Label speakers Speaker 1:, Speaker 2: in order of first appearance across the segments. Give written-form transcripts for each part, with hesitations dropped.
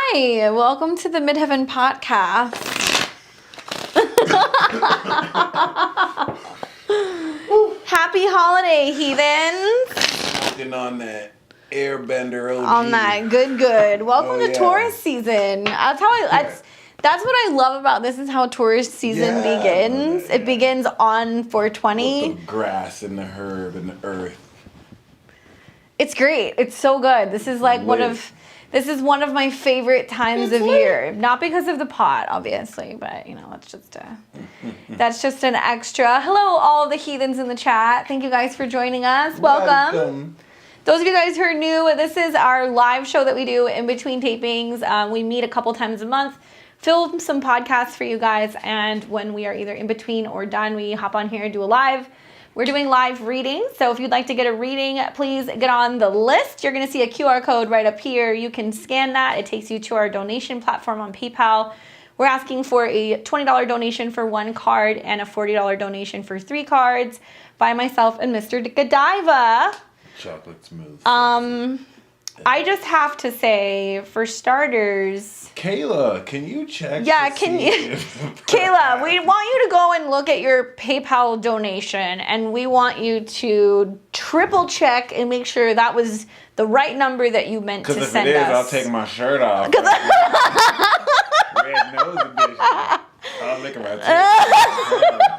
Speaker 1: Hi, welcome to the Midheaven Potcast. Happy holiday, heathens.
Speaker 2: Working on that airbender OG.
Speaker 1: On that good. Welcome to tourist season. That's what I love about this is how tourist season begins. It begins on 420.
Speaker 2: With the grass and the herb and the earth.
Speaker 1: It's great. It's so good. This is like one of my favorite times of year. Not because of the pot, obviously, but that's just an extra. Hello, all the heathens in the chat. Thank you guys for joining us. Welcome. Those of you guys who are new, this is our live show that we do in between tapings. We meet a couple times a month, film some podcasts for you guys, and when we are either in between or done, we hop on here and do a live. We're doing live readings, so if you'd like to get a reading, please get on the list. You're going to see a QR code right up here. You can scan that. It takes you to our donation platform on PayPal. We're asking for a $20 donation for 1 card and a $40 donation for 3 cards by myself and Mr. Godiva.
Speaker 2: Chocolate smooth.
Speaker 1: I just have to say, for starters...
Speaker 2: Kayla, can you check?
Speaker 1: Yeah, can you... Kayla, we want you to go and look at your PayPal donation, and we want you to triple check and make sure that was the right number that you meant to send us.
Speaker 2: Because if it is, I'll take my shirt off. Red nose edition. I'll lick my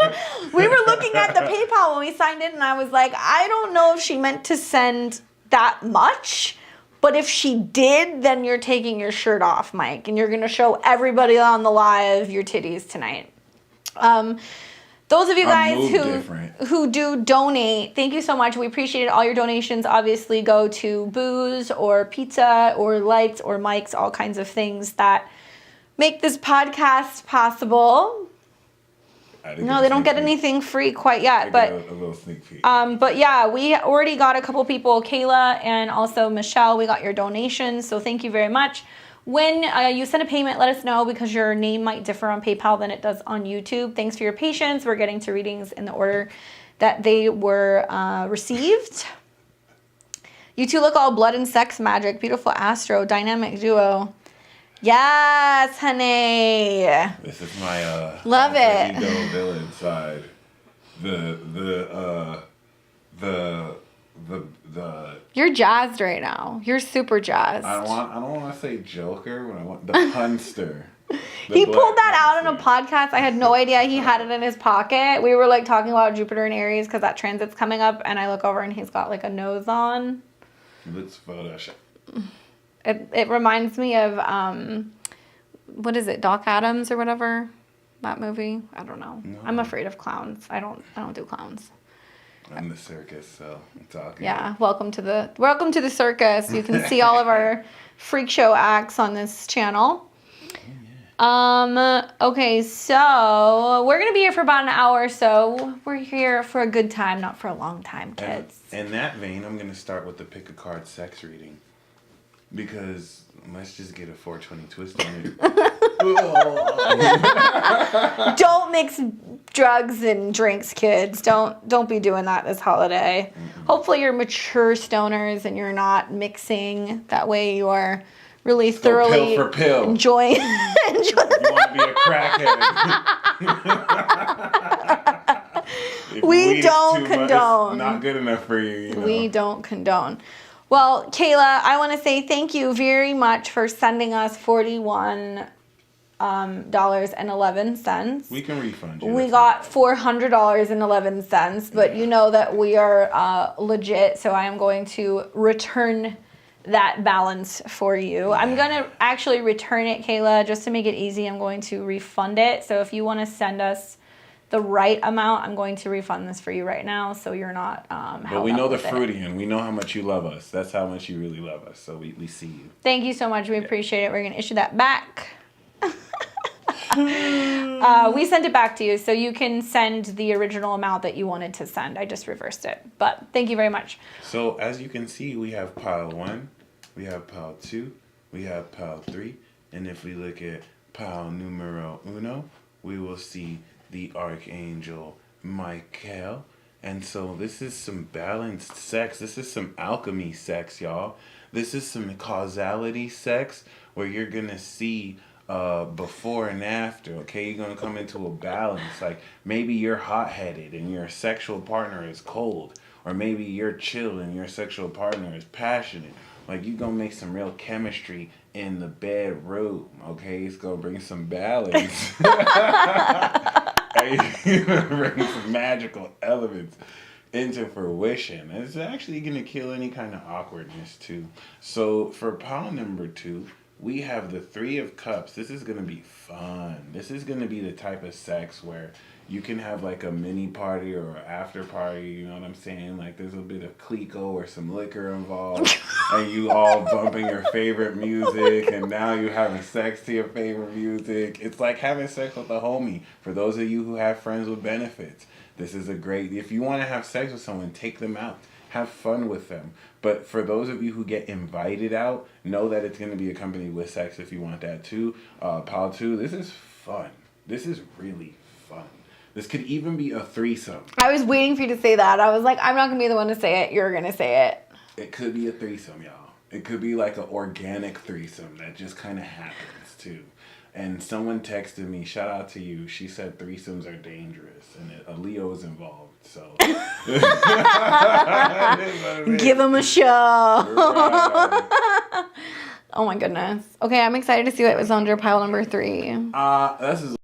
Speaker 2: teeth.
Speaker 1: We were looking at the PayPal when we signed in, and I was like, I don't know if she meant to send that much. But if she did, then you're taking your shirt off, Mike, and you're going to show everybody on the live your titties tonight. Those of you guys who do donate, thank you so much. We appreciate it. All your donations obviously go to booze or pizza or lights or mics, all kinds of things that make this podcast possible. No, they don't get anything free quite yet, but
Speaker 2: a little sneak peek.
Speaker 1: But yeah, we already got a couple people, Kayla and also Michelle. We got your donations, so thank you very much. When you send a payment, let us know because your name might differ on PayPal than it does on YouTube. Thanks for your patience. We're getting to readings in the order that they were received. You two look all blood and sex magic. Beautiful astro, dynamic duo. Yes, honey.
Speaker 2: This is my
Speaker 1: love it.
Speaker 2: Ego villain side. The
Speaker 1: You're jazzed right now. You're super jazzed.
Speaker 2: I don't want to say Joker, but I want the punster.
Speaker 1: He pulled that out on a podcast. I had no idea he had it in his pocket. We were like talking about Jupiter and Aries because that transit's coming up, and I look over and he's got like a nose on.
Speaker 2: Let's Photoshop.
Speaker 1: It reminds me of what is it, Doc Adams or whatever, that movie. I don't know. No. I'm afraid of clowns. I don't do clowns.
Speaker 2: I'm the circus, so I'm talking.
Speaker 1: Yeah, welcome to the circus. You can see all of our freak show acts on this channel. Okay, so we're gonna be here for about an hour, so we're here for a good time, not for a long time, kids.
Speaker 2: In that vein, I'm gonna start with the pick a card sex reading. Because let's just get a 420 twist on it.
Speaker 1: Don't mix drugs and drinks, kids. Don't be doing that this holiday. Mm-hmm. Hopefully you're mature stoners and you're not mixing. That way you are really thoroughly
Speaker 2: pill for pill.
Speaker 1: Enjoying.
Speaker 2: You want to be a crackhead.
Speaker 1: We don't condone.
Speaker 2: It's not good enough for you.
Speaker 1: We don't condone. Well, Kayla, I want to say thank you very much for sending us $41.11.
Speaker 2: We can refund you.
Speaker 1: We got $400.11, but you know that we are legit, so I am going to return that balance for you. I'm going to actually return it, Kayla, just to make it easy. I'm going to refund it. So if you want to send us the right amount, I'm going to refund this for you right now, so you're not
Speaker 2: But we know the fruity, and we know how much you love us. That's how much you really love us, so we see you.
Speaker 1: Thank you so much. We appreciate it. We're going to issue that back. We sent it back to you, so you can send the original amount that you wanted to send. I just reversed it, but thank you very much.
Speaker 2: So as you can see, we have pile 1, we have pile 2, we have pile 3, and if we look at pile numero 1, we will see the Archangel Michael. And so this is some balanced sex. This is some alchemy sex, y'all. This is some causality sex where you're gonna see before and after. Okay, you're gonna come into a balance. Like maybe you're hot headed and your sexual partner is cold, or maybe you're chill and your sexual partner is passionate. Like you gonna make some real chemistry in the bedroom. Okay, it's gonna bring some balance. You're gonna bring some magical elements into fruition. It's actually gonna kill any kind of awkwardness too. So for pile number 2, we have the 3 of Cups. This is gonna be fun. This is gonna be the type of sex where you can have like a mini party or after party, you know what I'm saying? Like there's a bit of Clico or some liquor involved, and you all bumping your favorite music, and now you having sex to your favorite music. It's like having sex with a homie. For those of you who have friends with benefits, this is a great, if you want to have sex with someone, take them out. Have fun with them. But for those of you who get invited out, know that it's going to be accompanied with sex if you want that too. Pile 2, this is fun. This is really fun. This could even be a threesome.
Speaker 1: I was waiting for you to say that. I was like, I'm not going to be the one to say it. You're going to say it.
Speaker 2: It could be a threesome, y'all. It could be like an organic threesome that just kind of happens too. And someone texted me, shout out to you. She said threesomes are dangerous, and a Leo is involved. So
Speaker 1: give him a show.
Speaker 2: Right.
Speaker 1: Oh my goodness. Okay, I'm excited to see what was under pile number 3.
Speaker 2: This is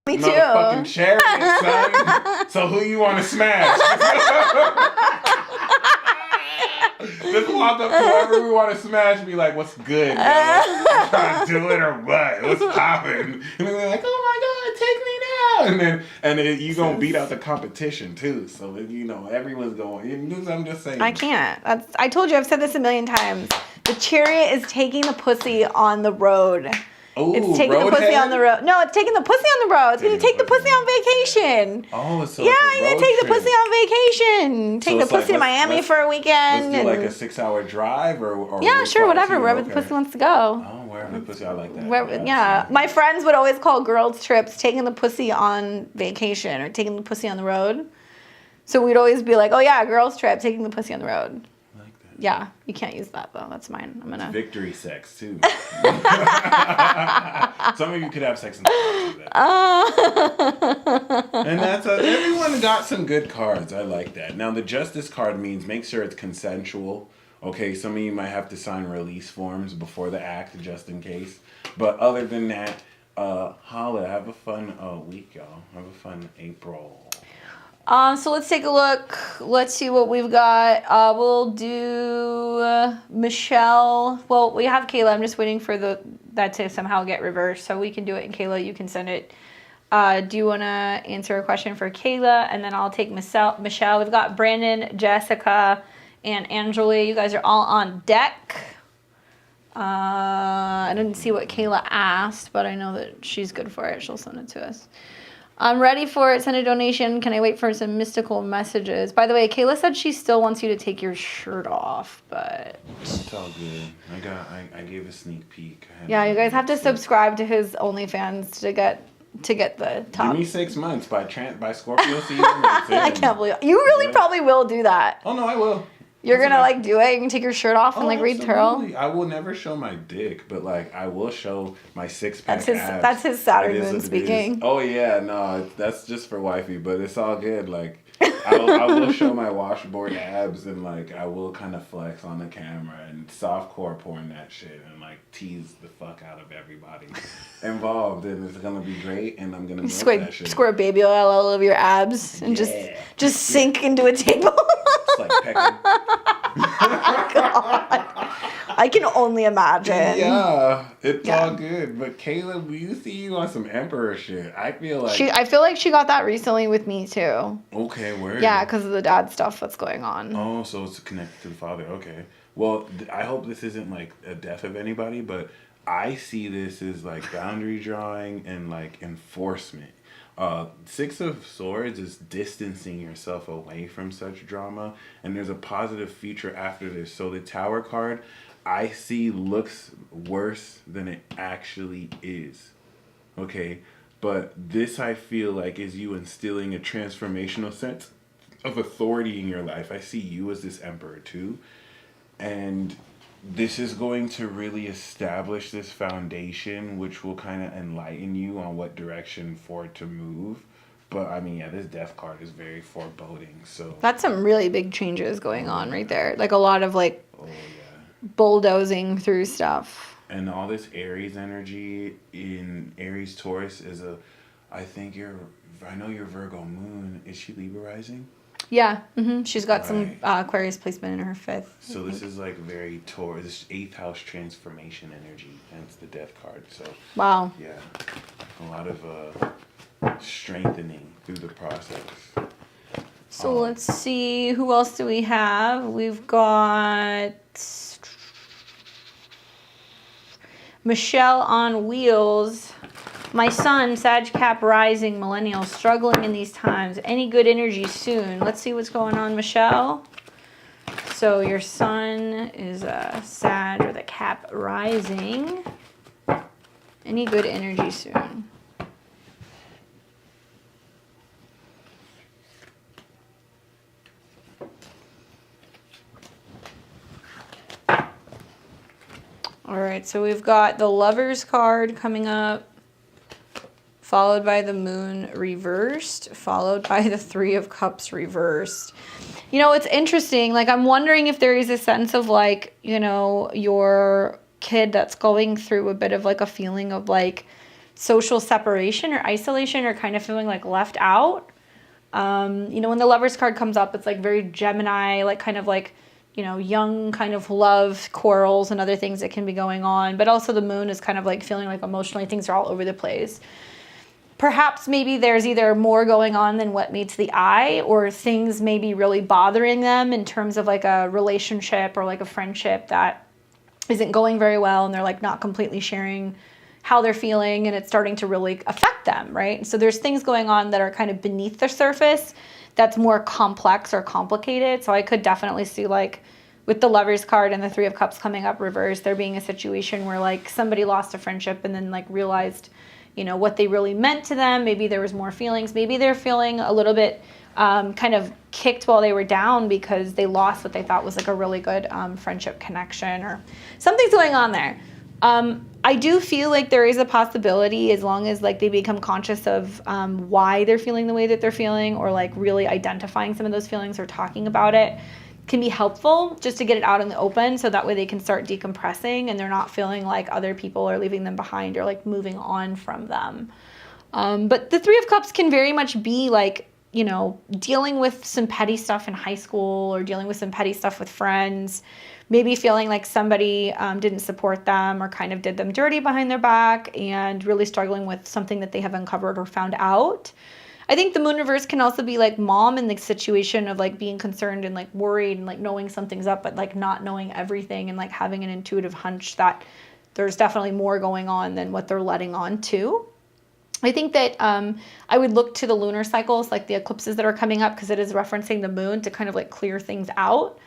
Speaker 1: Me too.
Speaker 2: motherfucking chariot, son. So who you want to smash? Just walk up to whoever we want to smash and be like, what's good, yo? You trying to do it or what? What's popping? And they're like, oh my God, take me now. And then you going to beat out the competition, too. So, you know, everyone's going. I'm just saying.
Speaker 1: I can't. I told you, I've said this a million times. The chariot is taking the pussy on the road.
Speaker 2: Ooh,
Speaker 1: it's taking the pussy on the road. No, it's taking the pussy on the road. It's going to take the pussy on vacation.
Speaker 2: Oh, so
Speaker 1: yeah, you're going to take the pussy on vacation. Take the pussy to Miami for a weekend.
Speaker 2: Let's do like a 6-hour drive or
Speaker 1: yeah, sure, whatever. Wherever the pussy wants to go.
Speaker 2: Oh, wherever the pussy, I like that.
Speaker 1: Yeah. My friends would always call girls' trips taking the pussy on vacation or taking the pussy on the road. So we'd always be like, oh yeah, girls' trip, taking the pussy on the road. Yeah, you can't use that though. That's mine. I'm gonna.
Speaker 2: Victory sex too. Some of you could have sex and do that. And that's everyone got some good cards. I like that. Now the Justice card means make sure it's consensual. Okay, some of you might have to sign release forms before the act, just in case. But other than that, holla. Have a fun week, y'all. Have a fun April.
Speaker 1: So let's take a look. Let's see what we've got. We'll do Michelle. Well, we have Kayla. I'm just waiting for that to somehow get reversed. So we can do it, and Kayla, you can send it. Do you want to answer a question for Kayla? And then I'll take Michelle. We've got Brandon, Jessica, and Anjali. You guys are all on deck. I didn't see what Kayla asked, but I know that she's good for it. She'll send it to us. I'm ready for it. Send a donation. Can I wait for some mystical messages? By the way, Kayla said she still wants you to take your shirt off, but
Speaker 2: it's all good. I gave a sneak peek.
Speaker 1: Yeah, you guys have to subscribe to his OnlyFans to get the top.
Speaker 2: Give me 6 months by Scorpio season.
Speaker 1: I can't believe you really probably will do that.
Speaker 2: Oh no, I will.
Speaker 1: You're gonna like do it. You can take your shirt off and like read tarot.
Speaker 2: I will never show my dick, but like I will show my 6-pack abs.
Speaker 1: That's his Saturn moon speaking.
Speaker 2: Oh yeah, no, that's just for wifey, but it's all good. Like I will show my washboard abs and like I will kind of flex on the camera and softcore porn that shit and like tease the fuck out of everybody involved, and it's gonna be great. And I'm gonna milk that shit.
Speaker 1: Squirt baby oil all over your abs and just sink into a table.
Speaker 2: It's like pecking.
Speaker 1: God. I can only imagine.
Speaker 2: Yeah, it's all good. But Kayla, we see you on some emperor shit. I feel like
Speaker 1: she got that recently with me too.
Speaker 2: Okay, where?
Speaker 1: Yeah, because of the dad stuff that's going on.
Speaker 2: Oh, so it's connected to the father. Okay. Well, I hope this isn't like a death of anybody, but I see this as like boundary drawing and like enforcement. 6 of Swords is distancing yourself away from such drama, and there's a positive future after this. So the Tower card, I see looks worse than it actually is. Okay? But this, I feel like, is you instilling a transformational sense of authority in your life. I see you as this emperor too. And this is going to really establish this foundation, which will kind of enlighten you on what direction for it to move. But I mean, yeah, this death card is very foreboding. So
Speaker 1: That's some really big changes going on right there. Like a lot of like
Speaker 2: oh yeah,
Speaker 1: bulldozing through stuff.
Speaker 2: and all this Aries energy in Aries Taurus is a. I know your Virgo moon. Is she Libra rising?
Speaker 1: Yeah, she's got some
Speaker 2: Right.
Speaker 1: Aquarius placement in her 5th.
Speaker 2: So this is like very Taurus, this 8th house transformation energy, hence the death card. So
Speaker 1: Wow.
Speaker 2: yeah, a lot of strengthening through the process.
Speaker 1: So let's see, who else do we have? We've got Michelle on Wheels. My son, Sag Cap Rising, Millennial, struggling in these times. Any good energy soon? Let's see what's going on, Michelle. So your son is a Sag or the Cap Rising. Any good energy soon? All right, so we've got the Lovers card coming up, followed by the Moon reversed, followed by the Three of Cups reversed. You know, it's interesting. Like, I'm wondering if there is a sense of, like, you know, your kid that's going through a bit of, like, a feeling of, like, social separation or isolation or kind of feeling, like, left out. You know, when the Lovers card comes up, it's, like, very Gemini, like, kind of, like, you know, young kind of love quarrels and other things that can be going on. But also the Moon is kind of, like, feeling like emotionally things are all over the place. Perhaps maybe there's either more going on than what meets the eye, or things may be really bothering them in terms of like a relationship or like a friendship that isn't going very well, and they're like not completely sharing how they're feeling, and it's starting to really affect them, right? So there's things going on that are kind of beneath the surface that's more complex or complicated. So I could definitely see, like, with the Lovers card and the Three of Cups coming up reversed, there being a situation where like somebody lost a friendship and then like realized, you know, what they really meant to them. Maybe there was more feelings. Maybe they're feeling a little bit kind of kicked while they were down because they lost what they thought was like a really good friendship connection, or something's going on there. I do feel like there is a possibility, as long as like they become conscious of why they're feeling the way that they're feeling, or like really identifying some of those feelings or talking about it, can be helpful just to get it out in the open, so that way they can start decompressing and they're not feeling like other people are leaving them behind or like moving on from them. But the Three of Cups can very much be like, you know, dealing with some petty stuff in high school, or dealing with some petty stuff with friends, maybe feeling like somebody didn't support them or kind of did them dirty behind their back, and really struggling with something that they have uncovered or found out. I think the Moon reverse can also be like mom in the situation of like being concerned and like worried and like knowing something's up, but like not knowing everything, and like having an intuitive hunch that there's definitely more going on than what they're letting on to. I think that I would look to the lunar cycles, like the eclipses that are coming up, because it is referencing the moon to kind of like clear things out.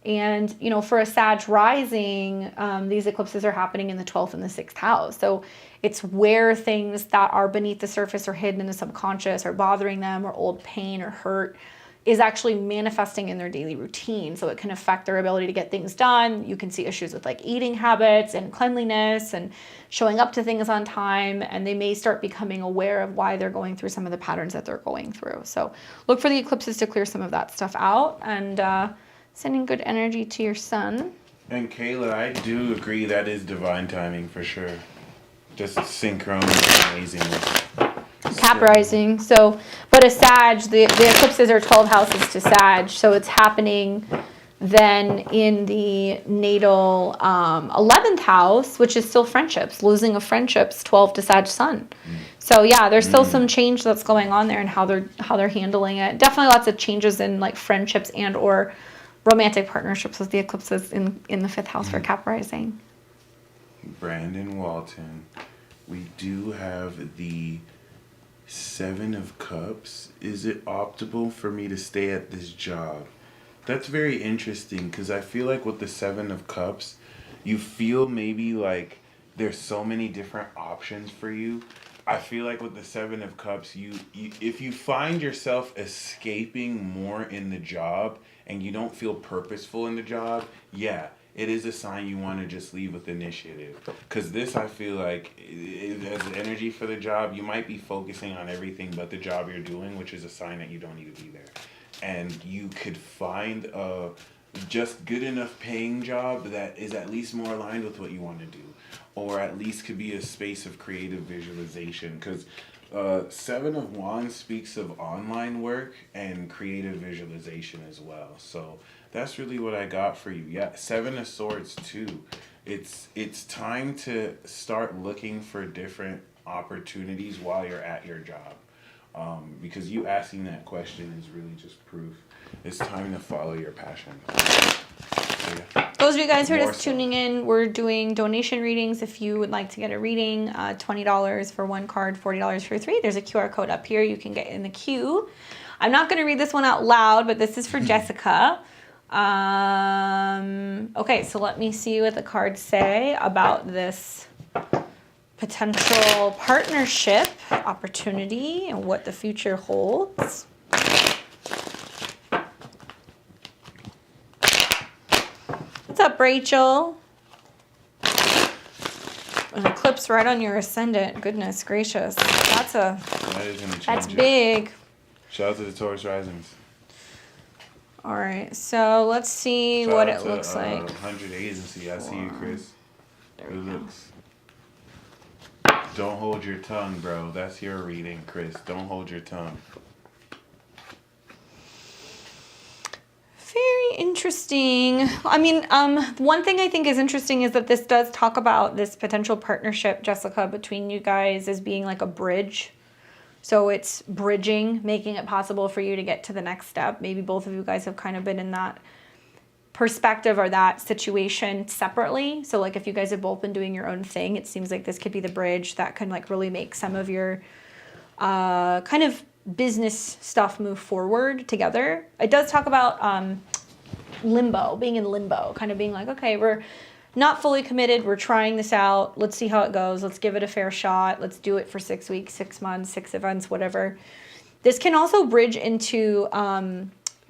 Speaker 1: And, you know, for a Sag rising, these eclipses are happening in the 12th and the 6th house. So it's where things that are beneath the surface or hidden in the subconscious or bothering them, or old pain or hurt, is actually manifesting in their daily routine. So it can affect their ability to get things done. You can see issues with like eating habits and cleanliness and showing up to things on time. And they may start becoming aware of why they're going through some of the patterns that they're going through. So look for the eclipses to clear some of that stuff out, and sending good energy to your son.
Speaker 2: And Kayla, I do agree that is divine timing for sure. Just synchron is amazing.
Speaker 1: Cap rising. So, but a Sag, the eclipses are 12 houses to Sag. So it's happening then in the natal 11th house, which is still friendships, losing of friendships, 12 to Sag sun. So yeah, there's still some change that's going on there, and how they're handling it. Definitely lots of changes in like friendships and or romantic partnerships with the eclipses in the 5th house for Cap rising.
Speaker 2: Brandon Walton, we do have the 7 of Cups. Is it optimal for me to stay at this job? That's very interesting, because I feel like with the 7 of Cups, you feel maybe like there's so many different options for you. I feel like with the 7 of Cups, you if you find yourself escaping more in the job and you don't feel purposeful in the job, yeah, it is a sign you want to just leave with initiative. Because this, I feel like, as energy for the job, you might be focusing on everything but the job you're doing, which is a sign that you don't need to be there. And you could find a just good enough paying job that is at least more aligned with what you want to do, or at least could be a space of creative visualization. Because Seven of Wands speaks of online work and creative visualization as well. So that's really what I got for you. Yeah, Seven of Swords too. It's time to start looking for different opportunities while you're at your job. Because you asking that question is really just proof. It's time to follow your passion. So, yeah.
Speaker 1: Those of you guys who are just tuning in, we're doing donation readings. If you would like to get a reading, $20 for one card, $40 for three. There's a QR code up here. You can get in the queue. I'm not going to read this one out loud, but this is for Jessica. Okay, so let me see what the cards say about this potential partnership opportunity and what the future holds. What's up, Rachel? An eclipse right on your ascendant. Goodness gracious. That's big.
Speaker 2: Shout out to the Taurus risings.
Speaker 1: All right, so let's see what it looks like.
Speaker 2: 100 Agency. I see you, Chris.
Speaker 1: There we go.
Speaker 2: Don't hold your tongue, bro. That's your reading, Chris. Don't hold your tongue.
Speaker 1: Very interesting. I mean, one thing I think is interesting is that this does talk about this potential partnership, Jessica, between you guys as being like a bridge. So it's bridging, making it possible for you to get to the next step. Maybe both of you guys have kind of been in that perspective or that situation separately. So like if you guys have both been doing your own thing, it seems like this could be the bridge that can like really make some of your kind of business stuff move forward together. It does talk about limbo, being in limbo, kind of being like, okay, we're not fully committed. We're trying this out. Let's see how it goes. Let's give it a fair shot. Let's do it for 6 weeks, 6 months, 6 events, whatever. This can also bridge into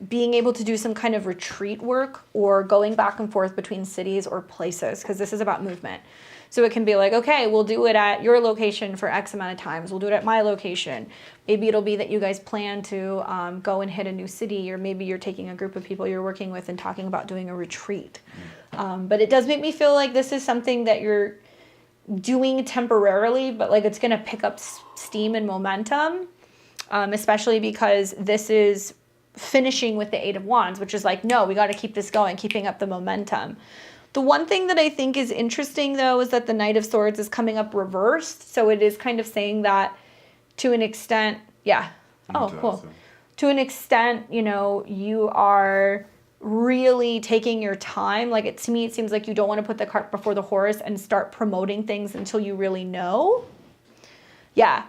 Speaker 1: being able to do some kind of retreat work or going back and forth between cities or places, because this is about movement. So it can be like, okay, we'll do it at your location for X amount of times. We'll do it at my location. Maybe it'll be that you guys plan to go and hit a new city, or maybe you're taking a group of people you're working with and talking about doing a retreat. But it does make me feel like this is something that you're doing temporarily, but like it's going to pick up steam and momentum, especially because this is finishing with the Eight of Wands, which is like, no, we got to keep this going, keeping up the momentum. The one thing that I think is interesting, though, is that the Knight of Swords is coming up reversed. So it is kind of saying that to an extent, yeah. Oh, cool. Awesome. To an extent, you know, you are really taking your time. Like to me, it seems like you don't want to put the cart before the horse and start promoting things until you really know. Yeah.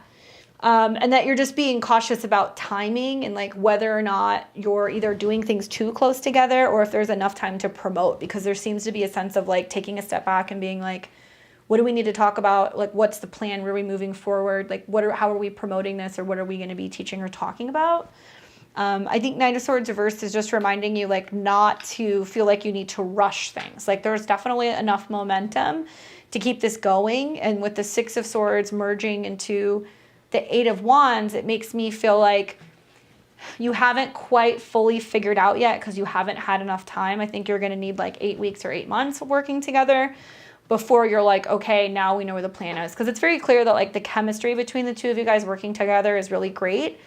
Speaker 1: And that you're just being cautious about timing and like whether or not you're either doing things too close together or if there's enough time to promote, because there seems to be a sense of like taking a step back and being like, what do we need to talk about? Like, what's the plan? Where are we moving forward? Like, how are we promoting this, or what are we going to be teaching or talking about? I think Knight of Swords reversed is just reminding you like not to feel like you need to rush things. Like there's definitely enough momentum to keep this going. And with the Six of Swords merging into the Eight of Wands, it makes me feel like you haven't quite fully figured out yet because you haven't had enough time. I think you're going to need like 8 weeks or 8 months of working together before you're like, okay, now we know where the plan is. Because it's very clear that like the chemistry between the two of you guys working together is really great.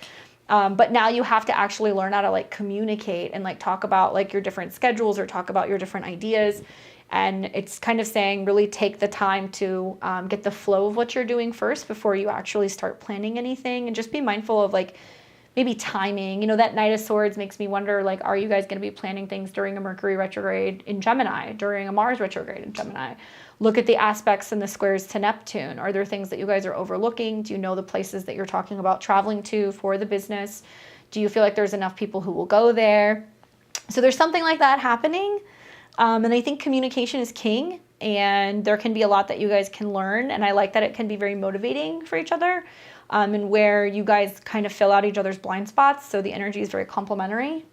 Speaker 1: But now you have to actually learn how to like communicate and like talk about like your different schedules or talk about your different ideas. And it's kind of saying really take the time to get the flow of what you're doing first before you actually start planning anything, and just be mindful of like maybe timing. You know, that Knight of Swords makes me wonder, like, are you guys going to be planning things during a Mercury retrograde in Gemini, during a Mars retrograde in Gemini? Look at the aspects and the squares to Neptune. Are there things that you guys are overlooking? Do you know the places that you're talking about traveling to for the business? Do you feel like there's enough people who will go there? So there's something like that happening. And I think communication is king, and there can be a lot that you guys can learn. And I like that it can be very motivating for each other, and where you guys kind of fill out each other's blind spots. So the energy is very complementary.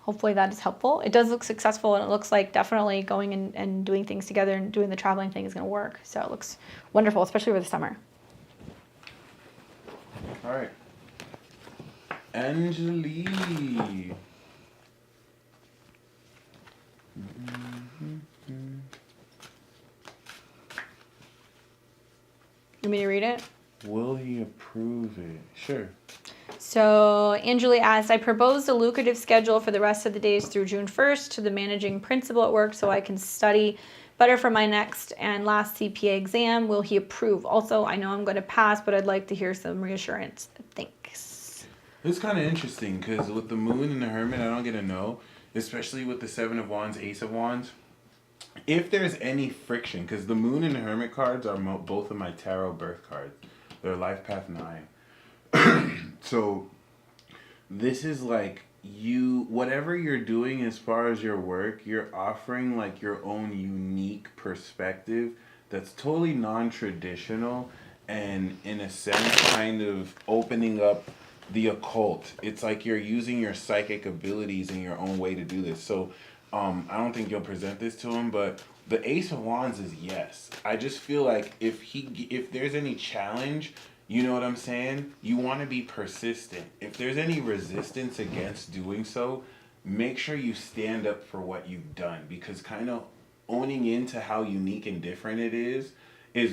Speaker 1: hopefully that is helpful. It does look successful, and it looks like definitely going and doing things together and doing the traveling thing is going to work. So it looks wonderful, especially over the summer.
Speaker 2: All right. Anjali.
Speaker 1: You want me to read it?
Speaker 2: Will he approve it? Sure.
Speaker 1: So Anjali asked, I proposed a lucrative schedule for the rest of the days through June 1st to the managing principal at work so I can study better for my next and last CPA exam. Will he approve? Also, I know I'm going to pass, but I'd like to hear some reassurance. Thanks.
Speaker 2: It's kind of interesting because with the Moon and the Hermit, I don't get a no, especially with the Seven of Wands, Ace of Wands. If there's any friction, because the Moon and the Hermit cards are both of my tarot birth cards. They're Life Path 9. So this is like whatever you're doing as far as your work, you're offering like your own unique perspective that's totally non-traditional and in a sense kind of opening up the occult. It's like you're using your psychic abilities in your own way to do this. So I don't think you'll present this to him, but the Ace of Wands is yes. I just feel like if there's any challenge, you know what I'm saying? You want to be persistent. If there's any resistance against doing so, make sure you stand up for what you've done, because kind of owning into how unique and different it is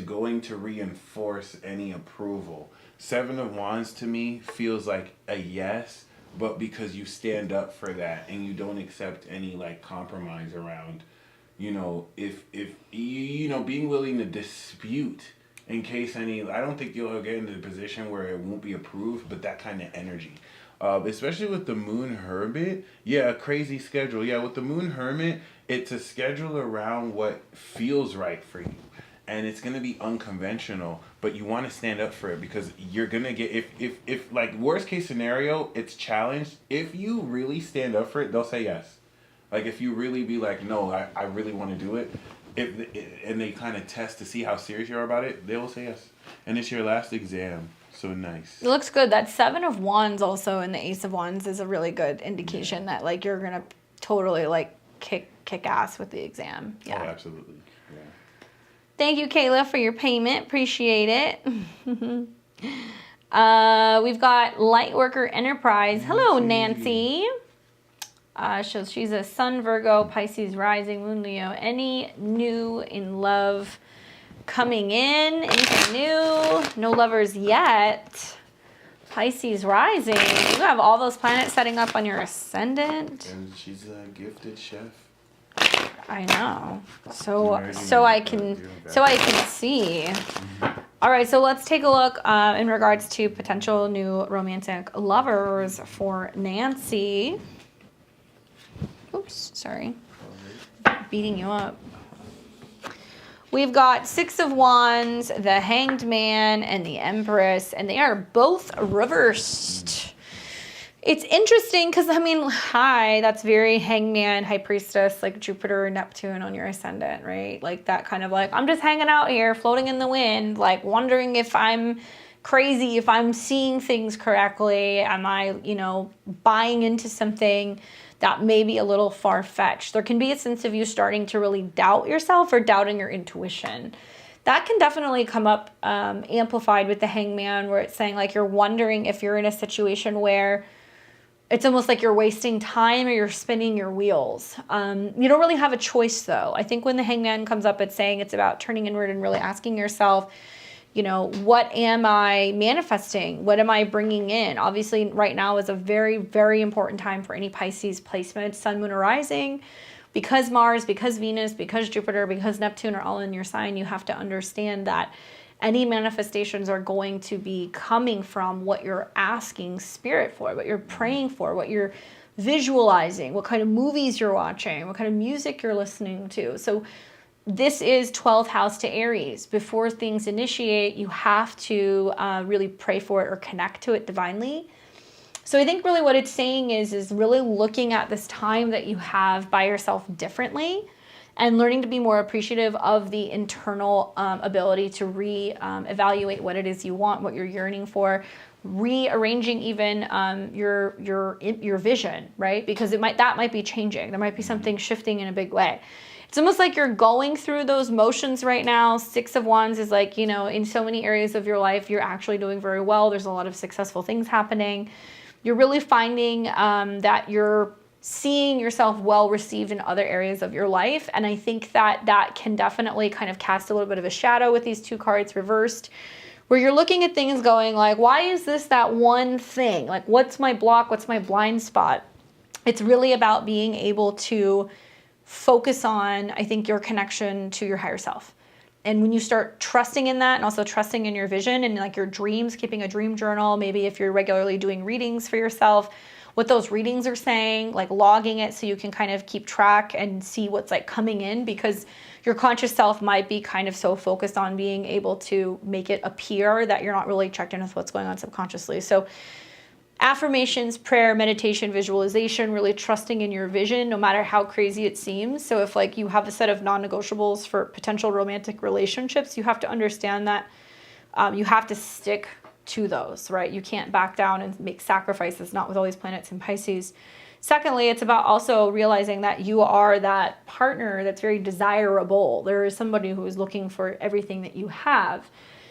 Speaker 2: going to reinforce any approval. Seven of Wands to me feels like a yes, but because you stand up for that and you don't accept any like compromise around, if being willing to dispute in case I don't think you'll get into the position where it won't be approved, but that kind of energy. Especially with the Moon Hermit, a crazy schedule. Yeah, with the Moon Hermit, it's a schedule around what feels right for you. And it's going to be unconventional, but you want to stand up for it because you're going to get, if like worst case scenario, it's challenged. If you really stand up for it, they'll say yes. Like if you really be like, no, I really want to do it. And they kind of test to see how serious you are about it, they will say yes. And it's your last exam, so nice.
Speaker 1: It looks good. That Seven of Wands also and the Ace of Wands is a really good indication that like you're gonna totally like kick ass with the exam. Yeah.
Speaker 2: Oh, absolutely. Yeah.
Speaker 1: Thank you, Kayla, for your payment. Appreciate it. We've got Lightworker Enterprise. Hello, Nancy. So she's a Sun, Virgo, Pisces, Rising, Moon, Leo. Any new in love coming in? Anything new? No lovers yet. Pisces, Rising. You have all those planets setting up on your ascendant.
Speaker 2: And she's a gifted chef.
Speaker 1: I know. So I can see. All right, so let's take a look in regards to potential new romantic lovers for Nancy. Oops, sorry. Beating you up. We've got Six of Wands, the Hanged Man, and the Empress, and they are both reversed. It's interesting because, that's very Hangman, High Priestess, like Jupiter, Neptune on your ascendant, right? Like that kind of like, I'm just hanging out here, floating in the wind, like wondering if I'm crazy, if I'm seeing things correctly. Am I, buying into something that may be a little far-fetched? There can be a sense of you starting to really doubt yourself or doubting your intuition. That can definitely come up amplified with the Hangman, where it's saying like you're wondering if you're in a situation where it's almost like you're wasting time or you're spinning your wheels. You don't really have a choice, though. I think when the Hangman comes up, it's saying it's about turning inward and really asking yourself, what am I manifesting? What am I bringing in? Obviously, right now is a very, very important time for any Pisces placement, Sun, Moon, or Rising. Because Mars, because Venus, because Jupiter, because Neptune are all in your sign, you have to understand that any manifestations are going to be coming from what you're asking spirit for, what you're praying for, what you're visualizing, what kind of movies you're watching, what kind of music you're listening to. So this is 12th house to Aries. Before things initiate, you have to really pray for it or connect to it divinely. So I think really what it's saying is really looking at this time that you have by yourself differently and learning to be more appreciative of the internal ability to evaluate what it is you want, what you're yearning for, rearranging even your vision, right? Because that might be changing. There might be something shifting in a big way. It's almost like you're going through those motions right now. 6 of Wands is like, you know, in so many areas of your life, you're actually doing very well. There's a lot of successful things happening. You're really finding that you're seeing yourself well received in other areas of your life. And I think that can definitely kind of cast a little bit of a shadow with these 2 cards reversed, where you're looking at things going like, why is this that one thing? Like, what's my block? What's my blind spot? It's really about being able to focus on, I think, your connection to your higher self. And when you start trusting in that and also trusting in your vision and like your dreams, keeping a dream journal, maybe if you're regularly doing readings for yourself, what those readings are saying, like logging it so you can kind of keep track and see what's like coming in, because your conscious self might be kind of so focused on being able to make it appear that you're not really checked in with what's going on subconsciously. So affirmations, prayer, meditation, visualization, really trusting in your vision, no matter how crazy it seems. So if like you have a set of non-negotiables for potential romantic relationships, you have to understand that you have to stick to those, right? You can't back down and make sacrifices, not with all these planets in Pisces. Secondly, it's about also realizing that you are that partner that's very desirable. There is somebody who is looking for everything that you have.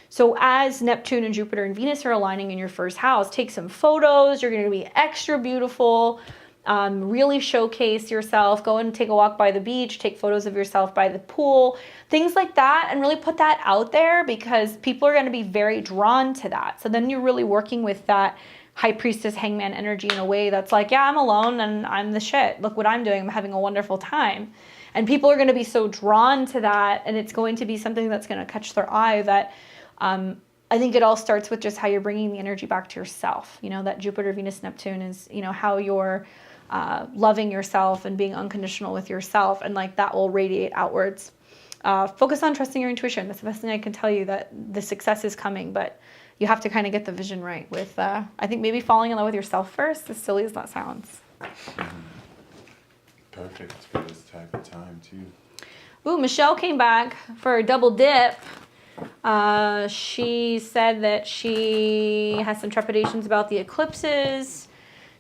Speaker 1: So as Neptune and Jupiter and Venus are aligning in your first house, take some photos. You're going to be extra beautiful. Really showcase yourself. Go and take a walk by the beach. Take photos of yourself by the pool. Things like that, and really put that out there, because people are going to be very drawn to that. So then you're really working with that High Priestess Hangman energy in a way that's like, yeah, I'm alone and I'm the shit. Look what I'm doing. I'm having a wonderful time. And people are going to be so drawn to that, and it's going to be something that's going to catch their eye that I think it all starts with just how you're bringing the energy back to yourself. You know, that Jupiter, Venus, Neptune is, you know, how you're loving yourself and being unconditional with yourself, and like that will radiate outwards. Focus on trusting your intuition. That's the best thing I can tell you, that the success is coming, but you have to kind of get the vision right with, I think maybe falling in love with yourself first, as silly as that sounds.
Speaker 2: Perfect for this type of time too.
Speaker 1: Ooh, Michelle came back for a double dip. She said that she has some trepidations about the eclipses,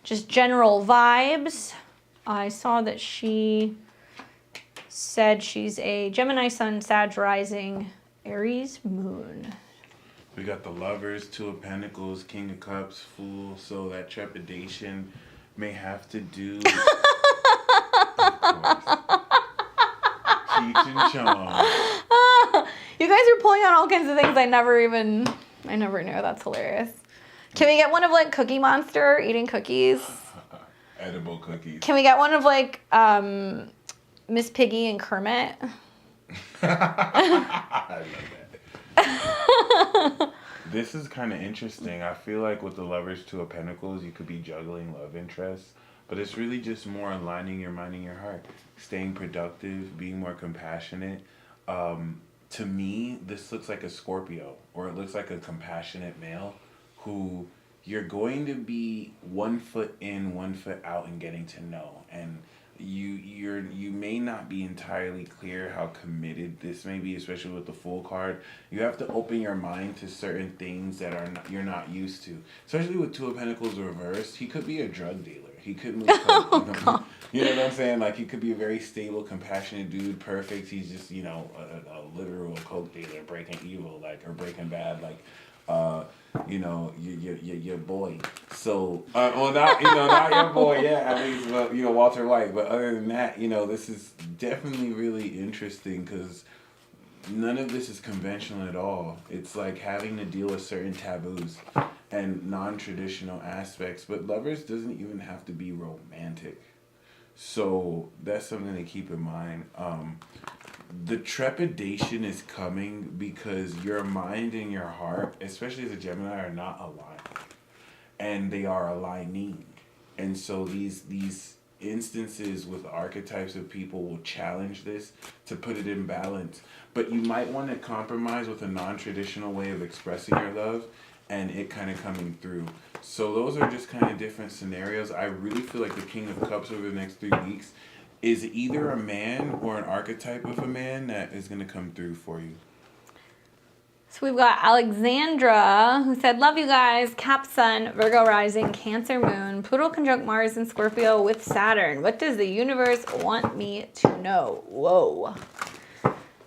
Speaker 1: just general vibes. I saw that she said she's a Gemini Sun, Sag Rising, Aries Moon.
Speaker 2: We got the Lovers, 2 of Pentacles, King of Cups, Fool. So that trepidation may have to do, of course, Cheech and Chong.
Speaker 1: You guys are pulling on all kinds of things I never knew. That's hilarious. Can we get one of like Cookie Monster eating cookies?
Speaker 2: Edible cookies.
Speaker 1: Can we get one of like Miss Piggy and Kermit?
Speaker 2: I love that. This is kind of interesting. I feel like with the Lovers, 2 of Pentacles, you could be juggling love interests, but it's really just more aligning your mind and your heart, staying productive, being more compassionate. To me, this looks like a Scorpio, or it looks like a compassionate male who you're going to be 1 foot in, 1 foot out and getting to know. And you may not be entirely clear how committed this may be, especially with the Fool card. You have to open your mind to certain things that you're not used to. Especially with 2 of Pentacles reversed, he could be a drug dealer. He could move coke, you know what I'm saying? Like, he could be a very stable, compassionate dude, perfect. He's just, you know, a literal coke dealer, Breaking Evil, like, or Breaking Bad, like, you know, your boy. So, well, not your boy, yeah, at least, well, you know, Walter White. But other than that, you know, this is definitely really interesting, because none of this is conventional at all. It's like having to deal with certain taboos and non-traditional aspects. But Lovers doesn't even have to be romantic. So that's something to keep in mind. The trepidation is coming because your mind and your heart, especially as a Gemini, are not aligned. And they are aligning. And so these instances with archetypes of people will challenge this to put it in balance. But you might want to compromise with a non-traditional way of expressing your love and it kind of coming through. So those are just kind of different scenarios. I really feel like the King of Cups over the next 3 weeks is either a man or an archetype of a man that is going to come through for you.
Speaker 1: So we've got Alexandra, who said, love you guys. Cap Sun, Virgo rising, Cancer moon, Pluto conjunct Mars and Scorpio with Saturn. What does the universe want me to know? Whoa.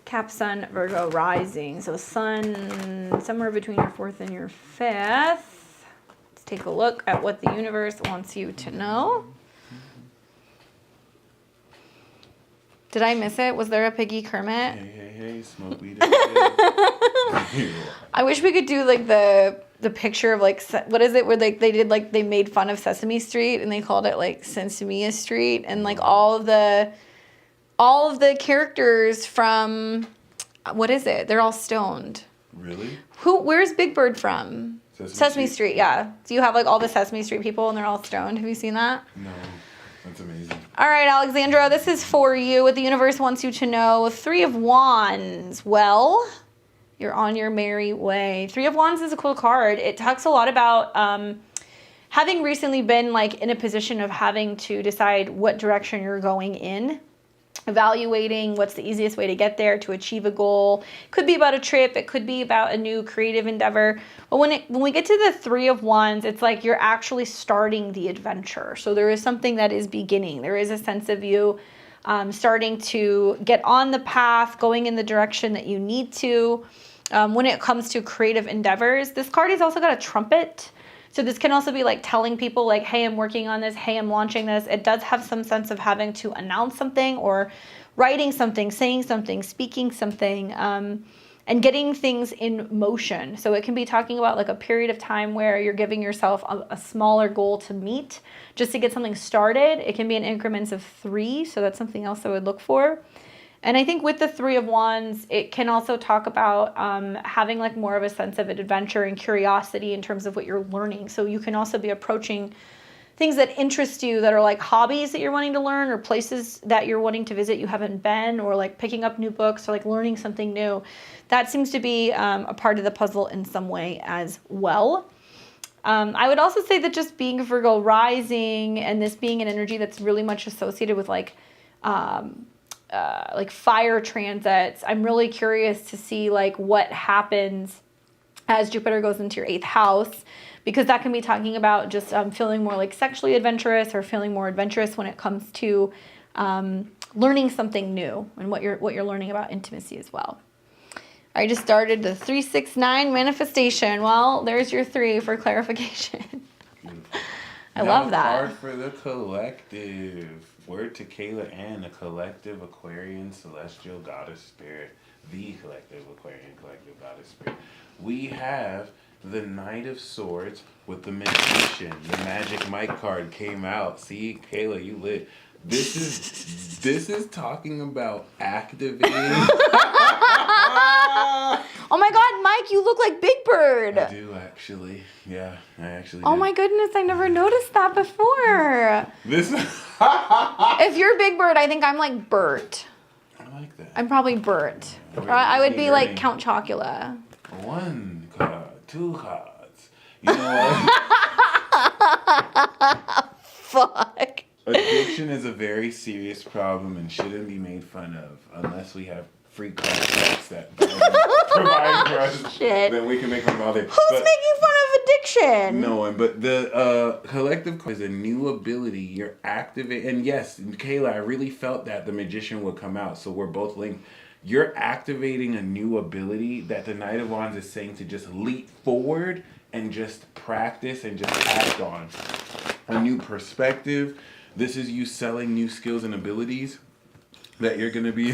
Speaker 1: Cap Sun, Virgo rising. So Sun somewhere between your 4th and your 5th. Let's take a look at what the universe wants you to know. Did I miss it? Was there a Piggy Kermit?
Speaker 2: Hey, smoke weed.
Speaker 1: I wish we could do like the picture of like, what is it where like they made fun of Sesame Street and they called it like Sensimia Street, and like all of the characters from, what is it? They're all stoned.
Speaker 2: Really?
Speaker 1: Where's Big Bird from? Sesame Street, yeah. Do you have like all the Sesame Street people and they're all stoned? Have you seen that?
Speaker 2: No. That's amazing.
Speaker 1: All right, Alexandra, this is for you. What the universe wants you to know. 3 of Wands. Well, you're on your merry way. 3 of Wands is a cool card. It talks a lot about having recently been like in a position of having to decide what direction you're going in. Evaluating what's the easiest way to get there to achieve a goal. Could be about a trip. It could be about a new creative endeavor. But when we get to the 3 of Wands, it's like you're actually starting the adventure. So there is something that is beginning. There is a sense of you starting to get on the path, going in the direction that you need to. When it comes to creative endeavors, this card has also got a trumpet. So this can also be like telling people like, hey, I'm working on this. Hey, I'm launching this. It does have some sense of having to announce something or writing something, saying something, speaking something, and getting things in motion. So it can be talking about like a period of time where you're giving yourself a smaller goal to meet just to get something started. It can be in increments of 3. So that's something else I would look for. And I think with the 3 of Wands, it can also talk about having like more of a sense of adventure and curiosity in terms of what you're learning. So you can also be approaching things that interest you, that are like hobbies that you're wanting to learn, or places that you're wanting to visit you haven't been, or like picking up new books or like learning something new. That seems to be a part of the puzzle in some way as well. I would also say that just being Virgo rising and this being an energy that's really much associated with like fire transits, I'm really curious to see like what happens as Jupiter goes into your 8th house, because that can be talking about just feeling more like sexually adventurous, or feeling more adventurous when it comes to learning something new and what you're learning about intimacy as well. I just started the 369 manifestation. Well, there's your 3 for clarification. I love that.
Speaker 2: Card for the collective. Word to Kayla and the collective Aquarian celestial goddess spirit. The collective Aquarian collective goddess spirit. We have the Knight of Swords with the Magician. The Magic Mike card came out. See, Kayla, you lit. This is talking about activating.
Speaker 1: Oh my God, Mike, you look like Big Bird.
Speaker 2: I do actually. Yeah, I actually do.
Speaker 1: Oh my goodness, I never noticed that before. If you're Big Bird, I think I'm like Bert.
Speaker 2: I like that.
Speaker 1: I'm probably Bert. Or I would be like Count Chocula.
Speaker 2: 1 card, 2 cards. You know what?
Speaker 1: Fuck.
Speaker 2: Addiction is a very serious problem and shouldn't be made fun of unless we have free contracts that provide for us.
Speaker 1: Shit.
Speaker 2: Then we can make fun of all that.
Speaker 1: Who's making fun of addiction?
Speaker 2: No one, but the collective is a new ability. You're activating, and yes, Kayla, I really felt that the Magician would come out, so we're both linked. You're activating a new ability that the Knight of Wands is saying to just leap forward and just practice and just act on. A new perspective. This is you selling new skills and abilities that you're going to be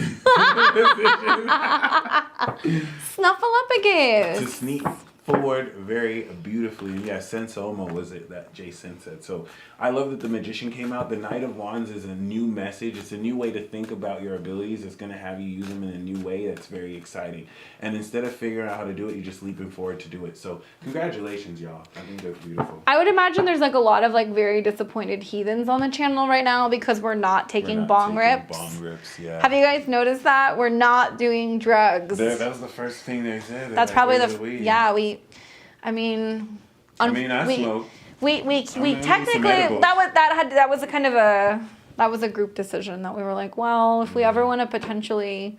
Speaker 1: Snuffleupagus.
Speaker 2: to sneak forward very beautifully. And yeah, Sensomo was it that Jason said. So I love that the Magician came out. The Knight of Wands is a new message. It's a new way to think about your abilities. It's going to have you use them in a new way that's very exciting. And instead of figuring out how to do it, you're just leaping forward to do it. So congratulations, y'all. I think that's beautiful.
Speaker 1: I would imagine there's like a lot of like very disappointed heathens on the channel right now because we're not taking bong rips.
Speaker 2: Bong rips, yeah.
Speaker 1: Have you guys noticed that? We're not doing drugs.
Speaker 2: That was the first thing they said.
Speaker 1: That's
Speaker 2: like,
Speaker 1: probably I
Speaker 2: smoke.
Speaker 1: We technically that was a group decision that we were like, well, if we ever want to potentially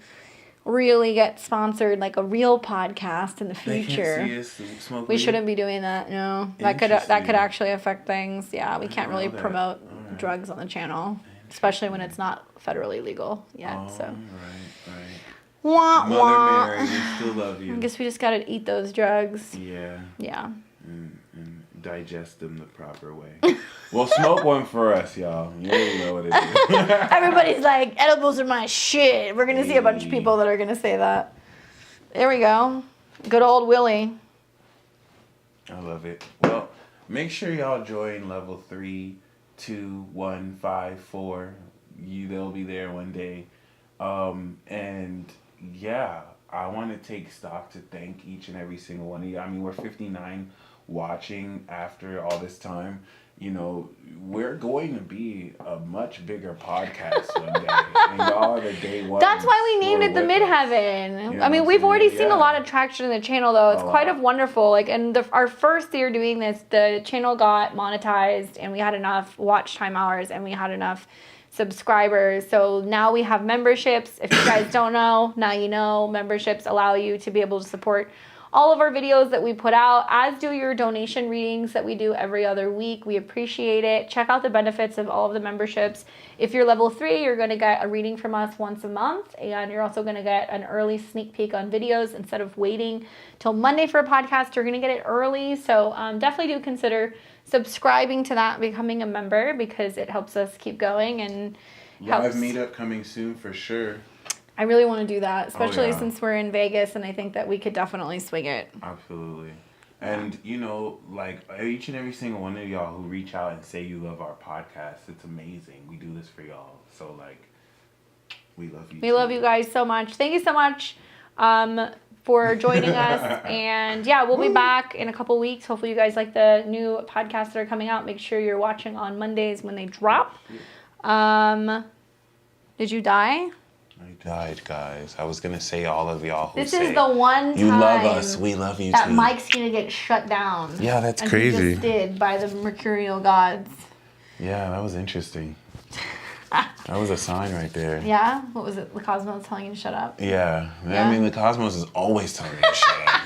Speaker 1: really get sponsored like a real podcast in the future.
Speaker 2: They can't see us smoke
Speaker 1: We
Speaker 2: weed?
Speaker 1: shouldn't be doing that. No, that could actually affect things. Yeah, we can't really promote drugs on the channel, especially when it's not federally legal yet.
Speaker 2: Oh,
Speaker 1: So.
Speaker 2: right.
Speaker 1: Wah,
Speaker 2: Mother
Speaker 1: wah.
Speaker 2: Mary, we still love you.
Speaker 1: I guess we just gotta eat those drugs.
Speaker 2: Yeah.
Speaker 1: Yeah.
Speaker 2: And digest them the proper way. Well, smoke one for us, y'all. You already know what it is.
Speaker 1: Everybody's like, edibles are my shit. We're gonna see a bunch of people that are gonna say that. There we go. Good old Willie.
Speaker 2: I love it. Well, make sure y'all join level 3, 2, 1, 5, 4. They'll be there one day. And yeah, I want to take stock to thank each and every single one of you. I mean, we're 59 watching after all this time. You know, we're going to be a much bigger podcast one day. And y'all are the day one.
Speaker 1: That's why we named it the Midheaven.
Speaker 2: You know
Speaker 1: I mean,
Speaker 2: what
Speaker 1: we've
Speaker 2: I'm
Speaker 1: already
Speaker 2: saying?
Speaker 1: seen a
Speaker 2: Yeah.
Speaker 1: lot of traction in the channel, though. It's quite wonderful. Like, and our first year doing this, the channel got monetized, and we had enough watch time hours, and we had enough subscribers. So now we have memberships. If you guys don't know, now you know. Memberships allow you to be able to support all of our videos that we put out, as do your donation readings that we do every other week. We appreciate it. Check out the benefits of all of the memberships. If you're level 3, you're going to get a reading from us once a month, and you're also going to get an early sneak peek on videos. Instead of waiting till Monday for a podcast, you're going to get it early. So definitely do consider subscribing to that, becoming a member, because it helps us keep going and helps.
Speaker 2: Live meetup coming soon for sure.
Speaker 1: I really want to do that, especially
Speaker 2: yeah.
Speaker 1: since we're in Vegas, and I think that we could definitely swing it.
Speaker 2: Absolutely. And, you know, like, each and every single one of y'all who reach out and say you love our podcast, it's amazing. We do this for y'all. So, like, we love you.
Speaker 1: We love you guys so much. Thank you so much for joining us. And, yeah, we'll be back in a couple weeks. Hopefully you guys like the new podcasts that are coming out. Make sure you're watching on Mondays when they drop. Did you die?
Speaker 2: I died, guys. I was going to say all of y'all who
Speaker 1: This
Speaker 2: say,
Speaker 1: is the one time
Speaker 2: you love us, we love you
Speaker 1: that
Speaker 2: too.
Speaker 1: Mike's going to get shut down.
Speaker 2: Yeah, that's
Speaker 1: and
Speaker 2: crazy.
Speaker 1: He just did by the mercurial gods.
Speaker 2: Yeah, that was interesting. That was a sign right there.
Speaker 1: Yeah? What was it? The cosmos telling you to shut up?
Speaker 2: Yeah. I mean, the cosmos is always telling me to shut up.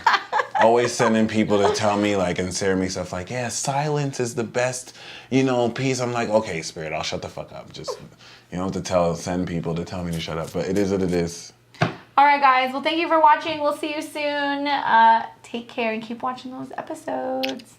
Speaker 2: Always sending people to tell me, like, and share me stuff like, yeah, silence is the best, you know, peace. I'm like, okay, Spirit, I'll shut the fuck up. Just, you don't have to send people to tell me to shut up. But it is what it is.
Speaker 1: All right, guys. Well, thank you for watching. We'll see you soon. Take care and keep watching those episodes.